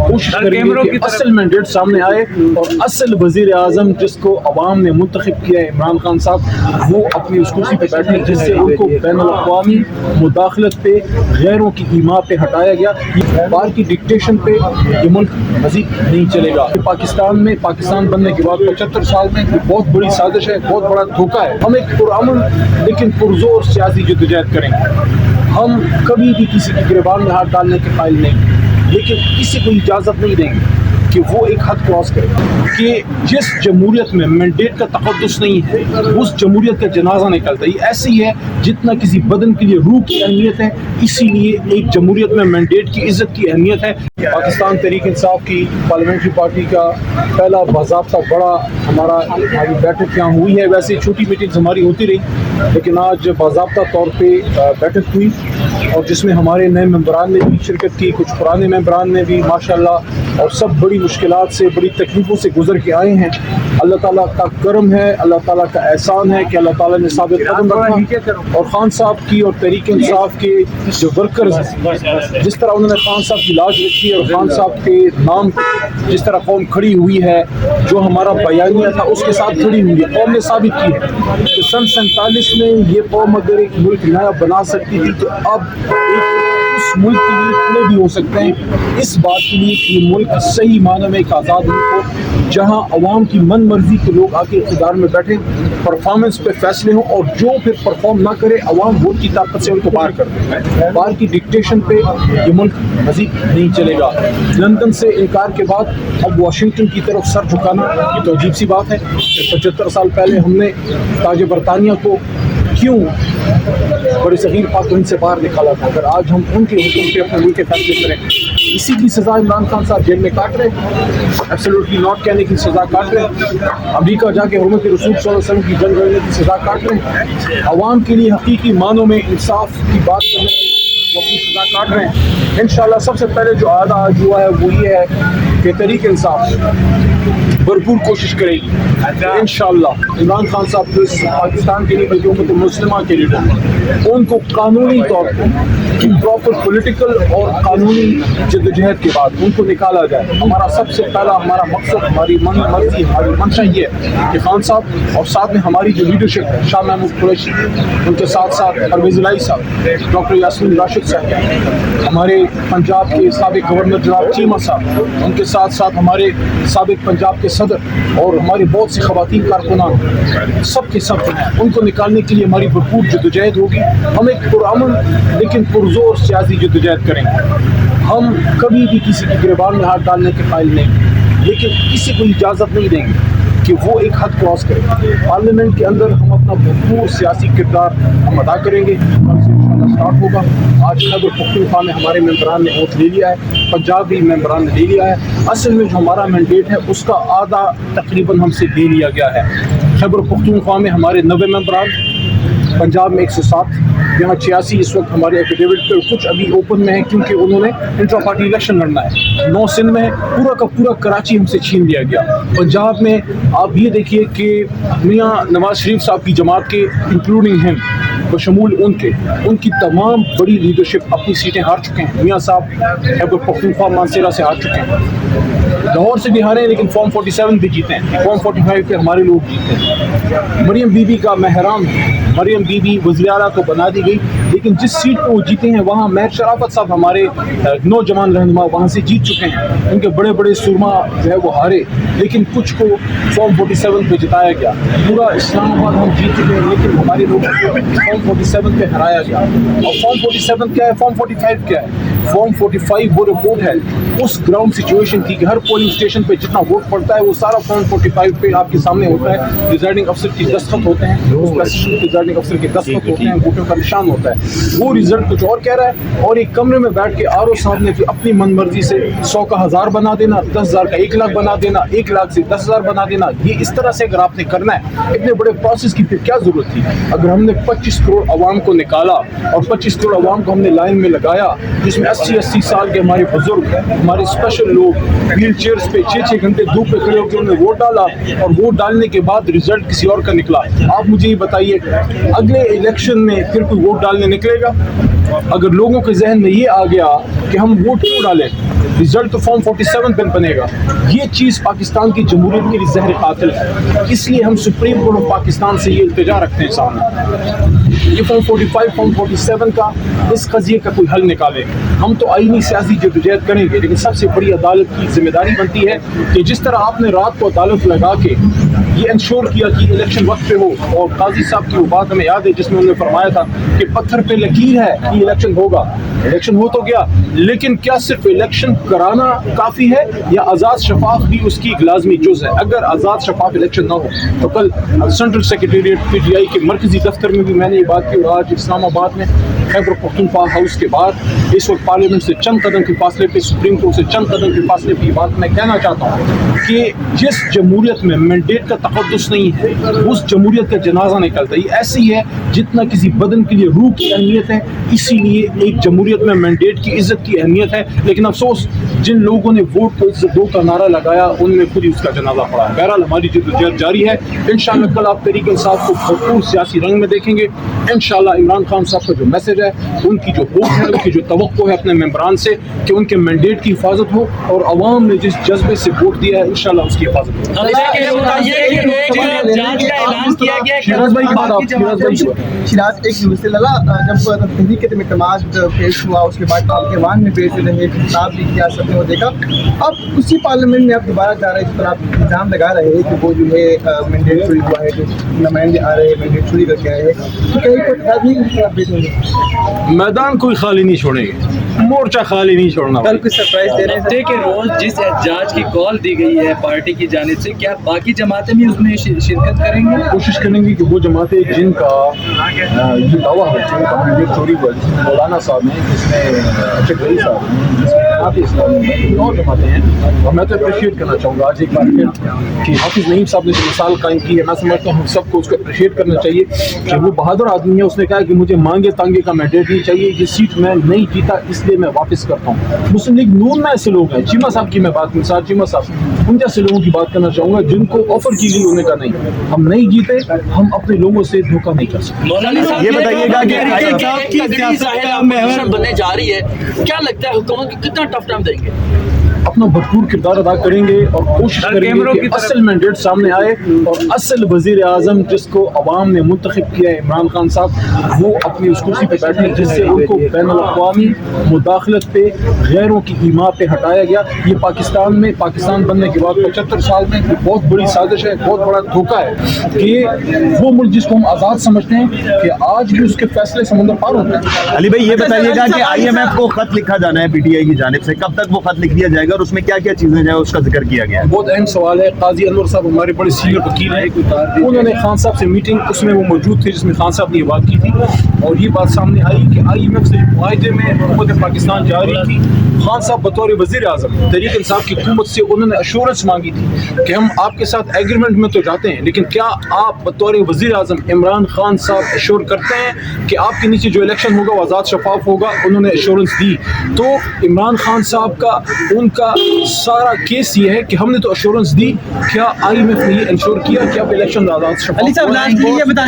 کوشش کریں گے کہ اصل مینڈیٹ سامنے آئے اور اصل وزیر اعظم جس کو عوام نے منتخب کیا ہے عمران خان صاحب، وہ اپنی اس کرسی پہ بیٹھے جس سے ان کو بین الاقوامی مداخلت پہ، غیروں کی ایما پہ ہٹایا گیا۔ یہ بار کی ڈکٹیشن پہ یہ ملک مزید نہیں چلے گا۔ پاکستان میں پاکستان بننے کے بعد 75 سال میں یہ بہت بڑی سازش ہے، بہت بڑا دھوکہ ہے۔ ہم ایک پرامن لیکن پرزور سیاسی جدوجہد کریں گے۔ ہم کبھی بھی کسی کی گریبان میں ہاتھ ڈالنے کے قائل نہیں، لیکن کسی کو اجازت نہیں دیں گے کہ وہ ایک حد کراس کرے کہ جس جمہوریت میں مینڈیٹ کا تقدس نہیں ہے اس جمہوریت کا جنازہ نکلتا ہے۔ یہ ایسی ہے جتنا کسی بدن کے لیے روح کی اہمیت ہے، اسی لیے ایک جمہوریت میں مینڈیٹ کی عزت کی اہمیت ہے۔ پاکستان تحریک انصاف کی پارلیمنٹری پارٹی کا پہلا باضابطہ بڑا ہماری بیٹھک یہاں ہوئی ہے۔ ویسے چھوٹی میٹنگز ہماری ہوتی رہی، لیکن آج باضابطہ طور پہ بیٹھک ہوئی اور جس میں ہمارے نئے ممبران نے بھی شرکت کی، کچھ پرانے ممبران نے بھی ماشاءاللہ، اور سب بڑی مشکلات سے، بڑی تکلیفوں سے گزر کے آئے ہیں۔ اللہ تعالیٰ کا کرم ہے، اللہ تعالیٰ کا احسان ہے کہ اللہ تعالیٰ نے ثابت قدم رکھا، اور خان صاحب کی اور تحریک انصاف کے جو ورکرز ہیں، جس طرح انہوں نے خان صاحب کی لاج رکھی اور خان صاحب کے نام جس طرح قوم کھڑی ہوئی ہے، جو ہمارا بیانیہ تھا اس کے ساتھ کھڑی ہوئی ہے۔ قوم نے ثابت کی ہے کہ سن 47 میں یہ قوم اگر ایک ملک نیا بنا سکتی تھی تو اب اس ملک کے لیے کھڑے بھی ہو سکتے ہیں، اس بات کے لیے کہ یہ ملک صحیح معنی میں ایک آزاد ملک ہو، جہاں عوام کی من مرضی کے لوگ آ کے اقتدار میں بیٹھے، پرفارمنس پہ فیصلے ہوں، اور جو پھر پرفارم نہ کرے عوام ووٹ کی طاقت سے ان کو باہر کر دے۔ باہر کی ڈکٹیشن پہ یہ ملک مزید نہیں چلے گا۔ لندن سے انکار کے بعد اب واشنگٹن کی طرف سر جھکانا یہ تو عجیب سی بات ہے کہ 75 سال پہلے ہم نے تاج برطانیہ کو کیوں بڑے صغیر پاک ہند سے باہر نکالا تھا، اگر آج ہم ان کے حکم پہ اپنے ملک کے فیصلے کریں۔ اسی کی سزا عمران خان صاحب جیل میں کاٹ رہے ہیں، ایبسولوٹلی ناٹ کہنے کی سزا کاٹ رہے ہیں، امریکہ جا کے حرمت رسول صلی اللہ علیہ وسلم کی جنگ لڑنے کی سزا کاٹ رہے ہیں، عوام کے لیے حقیقی معنوں میں انصاف کی بات کرنے کی وہ اپنی سزا کاٹ رہے ہیں۔ انشاءاللہ سب سے پہلے جو آج ہوا ہے وہ یہ ہے کہ تحریک انصاف بھرپور کوشش کرے گی انشاءاللہ عمران خان صاحب جو اس پاکستان کے لیے بلکہ امت مسلمہ کے لیڈر ہیں، ان کو قانونی طور پر پراپر پولیٹیکل اور قانونی جدوجہد کے بعد ان کو نکالا جائے۔ ہمارا سب سے پہلا ہمارا مقصد، ہماری من مرضی، ہماری منشا یہ ہے کہ خان صاحب اور ساتھ میں ہماری جو لیڈرشپ ہے، شاہ محمود قریشی، ان کے ساتھ ساتھ پرویز الہی صاحب، ڈاکٹر یاسمین راشد صاحب، ہمارے پنجاب کے سابق گورنر جناب چیمہ صاحب، ان کے ساتھ ساتھ ہمارے سابق پنجاب کے صدر اور ہماری بہت سی خواتین کارکنان، سب کے سب ہیں، ان کو نکالنے کے لیے ہماری بھرپور جدوجہد ہوگی۔ ہم ایک پرامن لیکن پرزور سیاسی جدوجہد کریں گے۔ ہم کبھی بھی کسی کی گریبان میں ہاتھ ڈالنے کے قائل نہیں، لیکن کسی کو اجازت نہیں دیں گے کہ وہ ایک حد کراس کرے۔ پارلیمنٹ کے اندر ہم اپنا بھرپور سیاسی کردار ہم ادا کریں گے، کل سے انشاءاللہ سٹارٹ ہوگا۔ آج خیبر پختونخوا میں ہمارے ممبران نے ووٹ لے لیا ہے، پنجابی ممبران نے لے لیا ہے۔ اصل میں جو ہمارا مینڈیٹ ہے اس کا آدھا تقریباً ہم سے لے لیا گیا ہے۔ خیبر پختونخوا میں ہمارے 90 ممبران، پنجاب میں 107، یہاں 86 اس وقت ہمارے ایفیڈیوٹ پہ، کچھ ابھی اوپن میں ہیں کیونکہ انہوں نے انٹرا پارٹی الیکشن لڑنا ہے۔ 9 سندھ میں پورا کا پورا کراچی ہم سے چھین لیا گیا۔ پنجاب میں آپ یہ دیکھیے کہ میاں نواز شریف صاحب کی جماعت کے انکلوڈنگ ہم بشمول ان کی تمام بڑی لیڈرشپ اپنی سیٹیں ہار چکے ہیں۔ میاں صاحب خیبر پختونخوا مانسیرا سے ہار چکے ہیں، لاہور سے بھی ہارے ہیں لیکن فارم 47 بھی جیتے ہیں، فارم 45 پہ ہمارے لوگ جیتے ہیں۔ مریم بی بی کا محرام، مریم بی بی وزیر اعلیٰ تو بنا دی گئی، لیکن جس سیٹ پہ وہ جیتے ہیں وہاں مہر شرافت صاحب ہمارے نوجوان رہنما وہاں سے جیت چکے ہیں۔ ان کے بڑے بڑے سرما جو ہے وہ ہارے، لیکن کچھ کو فارم 47 پہ جتایا گیا۔ پورا اسلام آباد ہم جیت چکے ہیں لیکن ہمارے لوگوں کو فارم 47 پہ ہرایا گیا۔ اور فارم 47 کیا ہے، فارم 45 کیا ہے؟ فارم 45 وہ رپورٹ ہے اس گراؤنڈ سچویشن کی کہ ہر پولنگ اسٹیشن پہ جتنا ووٹ پڑتا ہے وہ سارا فارم 45 پہ آپ کے سامنے ہوتا ہے۔ پریزائڈنگ افسر کی دستخط ہوتے ہیں، پریزائڈنگ افسر کے دستخط ہوتے ہیں، ووٹوں کا نشان ہوتا ہے۔ وہ رزلٹ کچھ اور کہہ رہا ہے، اور ایک کمرے میں بیٹھ کے آر او صاحب نے اپنی من مرضی سے 100 کا 1000 بنا دینا، 10,000 کا 1 لاکھ بنا دینا، 1 لاکھ سے 10,000 بنا دینا۔ یہ اس طرح سے اگر آپ نے کرنا ہے اتنے بڑے پروسیس کی پھر کیا ضرورت تھی؟ اگر ہم نے 25 کروڑ عوام کو نکالا اور 25 کروڑ عوام کو ہم نے لائن میں لگایا، جس میں 80 سال کے ہمارے بزرگ، ہمارے اسپیشل لوگ ویل چیئرز پہ 6 گھنٹے دھوپ پہ کھڑے ہو کے انہوں نے ووٹ ڈالا، اور ووٹ ڈالنے کے بعد رزلٹ کسی اور کا نکلا۔ آپ مجھے یہ بتائیے اگلے الیکشن میں پھر کوئی ووٹ ڈالنے نکلے گا؟ اگر لوگوں کے ذہن میں یہ آ گیا کہ ہم ووٹ کیوں ڈالیں، رزلٹ تو فارم 47 پہ بنے گا. یہ چیز پاکستان کی جمہوریت کے لیے زہر قاتل ہے. اس لیے ہم سپریم کورٹ آف پاکستان سے یہ التجا رکھتے ہیں سامنے, یہ فارم 45 فارم 47 کا اس قضیے کا کوئی حل نکالے. ہم تو آئینی سیاسی جدوجہد کریں گے, لیکن سب سے بڑی عدالت کی ذمہ داری بنتی ہے کہ جس طرح آپ نے رات کو عدالت لگا کے یہ انشور کیا کہ الیکشن وقت پہ ہو, اور قاضی صاحب کی وہ بات ہمیں یاد ہے جس میں انہوں نے فرمایا تھا کہ پتھر پہ لکیر ہے کہ الیکشن ہوگا. الیکشن ہو تو گیا, لیکن کیا صرف الیکشن کرانا کافی ہے یا آزاد شفاف بھی اس کی ایک لازمی جز ہے؟ اگر آزاد شفاف الیکشن نہ ہو تو کل central secretariat P T I کے مرکزی دفتر میں بھی میں نے یہ بات کی, اور آج اسلام آباد میں خیبر پختونخوا ہاؤس کے بعد اس وقت پارلیمنٹ سے چند قدم کے فاصلے پہ, سپریم کورٹ سے چند قدم کے فاصلے پہ یہ بات میں کہنا چاہتا ہوں کہ جس جمہوریت میں مینڈیٹ کا تقدس نہیں ہے اس جمہوریت کا جنازہ نکلتا ہے. یہ ایسی ہے جتنا کسی بدن کے لیے روح کی اہمیت ہے, اسی لیے ایک جمہوریت میں مینڈیٹ کی عزت کی اہمیت ہے. لیکن افسوس جن لوگوں نے ووٹ کو عزت دو کا نعرہ لگایا ان نے خود ہی اس کا جنازہ پڑا ہے. بہرحال ہماری جدوجہد جاری ہے. انشاءاللہ کل آپ تحریک انصاف کو بھرپور سیاسی رنگ میں دیکھیں گے. انشاءاللہ عمران خان صاحب کا جو میسج ہے, ان کی جو ہوپ ہے, ان کی جو توقع ہے اپنے ممبران سے کہ ان کے مینڈیٹ کی حفاظت ہو, اور عوام نے جس جذبے سے ووٹ دیا ہے انشاءاللہ اس کی حفاظت ہو. شیراز ایک جب تحریک اعتماد پیش ہوا اس کے بعد پارلیمان میں پیش رہے, خطاب بھی کیا, سب نے وہ دیکھا. اب اسی پارلیمنٹ میں اب دوبارہ جا رہے, جس پر آپ الزام لگا رہے ہیں کہ وہ جو ہے مینڈیٹ چوری ہوا ہے, جو نمائندے آ رہے ہیں مینڈیٹ چوری کر کے آئے ہیں, تو کہیں کوئی خیال نہیں اپڈیٹ ہوگی؟ میدان کوئی خالی نہیں چھوڑیں گے, مورچہ خالی نہیں چھوڑنا. کل کچھ سرپرائز دے رہے ہیں ہفتے کے روز جس احتجاج کی کال دی گئی ہے پارٹی کی جانب سے, کیا باقی جماعتیں بھی اس میں شرکت کریں گی؟ کوشش کریں گے کہ وہ جماعتیں جن کا یہ دعویٰ ہے, جن کا مینڈیٹ چوری ہوا, جس میں مولانا صاحب ہیں, جس میں اشرف غنی صاحب ہیں, جس میں جماعت اسلامی ہیں, اور جماعتیں ہیں. اور میں تو اپریشیٹ کرنا چاہوں گا آج ایک بار پھر کہ حافظ نعیم صاحب نے جو مثال قائم کی ہے, میں سمجھتا ہوں ہم سب کو اس کو اپریشیٹ کرنا چاہیے کہ وہ بہادر آدمی ہے. اس نے کہا کہ مجھے مانگے تانگے کا مینڈیٹ نہیں چاہیے, یہ سیٹ میں نہیں جیتا اس لیے میں واپس کرتا ہوں. مسلم لیگ نون میں ایسے لوگ ہیں, چیمہ صاحب کی میں بات مثال چیمہ صاحب, ان جیسے لوگوں کی بات کرنا چاہوں گا جن کو آفر کی گئی, انہوں نے کہا نہیں ہم نہیں جیتے, ہم اپنے لوگوں سے دھوکہ نہیں کر سکتے. یہ بتائیے گا کہ بننے جا رہی ہے, کیا لگتا ہے حکومت کو کتنا ٹف ٹائم دیں گے؟ اپنا بھرپور کردار ادا کریں گے اور کوشش کریں گے کہ اصل مینڈیٹ سامنے آئے, اور اصل وزیر اعظم جس کو عوام نے منتخب کیا ہے عمران خان صاحب, وہ اپنی اس کرسی پہ بیٹھے جس سے ان کو بین الاقوامی مداخلت پہ, غیروں کی ایما پہ ہٹایا گیا. یہ پاکستان میں پاکستان بننے کے بعد 75 سال میں بہت بڑی سازش ہے, بہت بڑا دھوکہ ہے کہ وہ ملک جس کو ہم آزاد سمجھتے ہیں کہ آج بھی اس کے فیصلے سمندر پار ہوتے ہیں. علی بھائی یہ بتائیے گا کہ آئی ایم ایف کو خط لکھا جانا ہے پی ٹی آئی کی جانب سے, کب تک وہ خط لکھ دیا جائے گا اور اس میں کیا کیا چیزیں جو ہے اس کا ذکر کیا گیا ہے؟ بہت اہم سوال ہے. قاضی انور صاحب ہمارے بڑے سینئر وکیل ہیں, انہوں نے خان صاحب سے میٹنگ, اس میں وہ موجود تھے جس میں خان صاحب نے یہ بات کی تھی, اور یہ بات سامنے آئی کہ آئی ایم ایف سے معاہدے میں حکومت پاکستان جاری تھی. خان صاحب بطور وزیر اعظم تحریک انصاف کی حکومت سے انہوں نے ایشورنس مانگی تھی کہ ہم آپ کے ساتھ ایگریمنٹ میں تو جاتے ہیں, لیکن کیا آپ بطور وزیر اعظم عمران خان صاحب ایشور کرتے ہیں کہ آپ کے نیچے جو الیکشن ہوگا وہ آزاد شفاف ہوگا؟ انہوں نے ایشورنس دی. تو عمران خان صاحب کا ان کا سارا کیس یہ ہے کہ ہم نے تو ایشورنس دی, کیا آئی ایم ایف نے یہ انشور کیا کہ آپ الیکشن آزاد شفاف؟